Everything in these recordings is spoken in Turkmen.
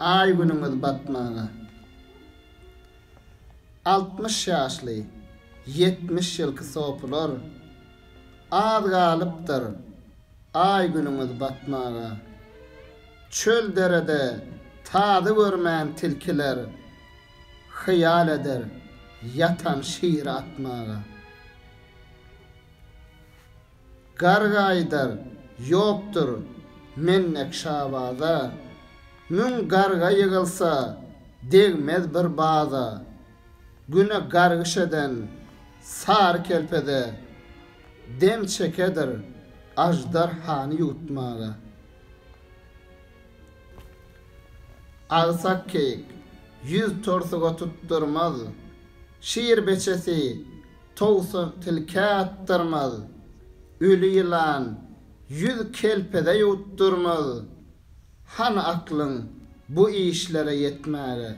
ay günüňiz batmaga. 60 ýaşly, 70 ýylky sopular az galypdyr ay günüňiz batmaga. Çöl derede tadı görmän tilkiler hyýal eder yatan şiir atmaga. Gargaýdyr ýokdur mennek şabaza, mün garga ýygylsa degmez bir baza. Güne gargyş eden sar kelpede dem çekedir ajdarhany ýutmaga. Alsak keyik yüz torsuga tutturmaz, şiir beçesi towsun tilkä attyrmaz. Ölü ýylan yüz kelpede ýutturmaz, han aklyň bu işlere yetmäge.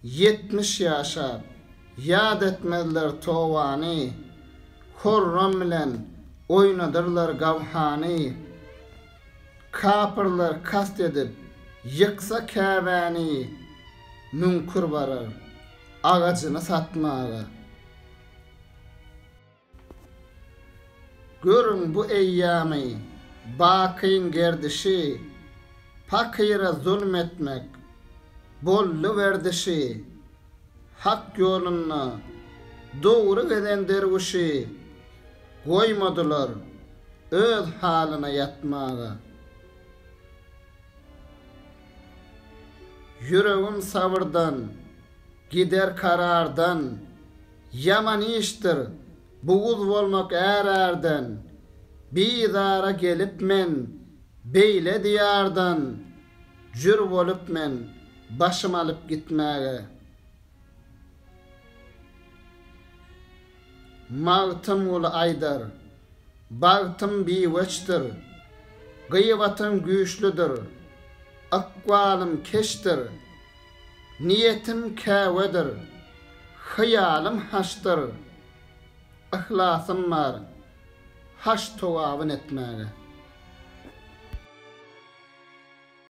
70 ýaşap ýad etmezler towany, horram bilen oýnadyrlar gawhany. Kapırlar kast edip yıksa käbäni, mümkür barar ağacını satmaga. Görün bu eýýamy bakyn gerdişi, pakyra zulmetmek bollu berdişi. Hak ýoluna dogry geden derwişi goýmadylar öz halyna ýatmaga. Yüreğim sabırdan, gider karardan, yaman iştir, buğuz olmak ererden. Bizara gelip men, beyle diyardan, jür olup men, başım alıp gitmege. Mağtım ulu aydar, bağtım biweçtir, gıyvatım güýçlüdür. Akvalım keştir, niyetim käwedir, hyýalym haştyr, ihlasym bar, haş towabyn etmäge.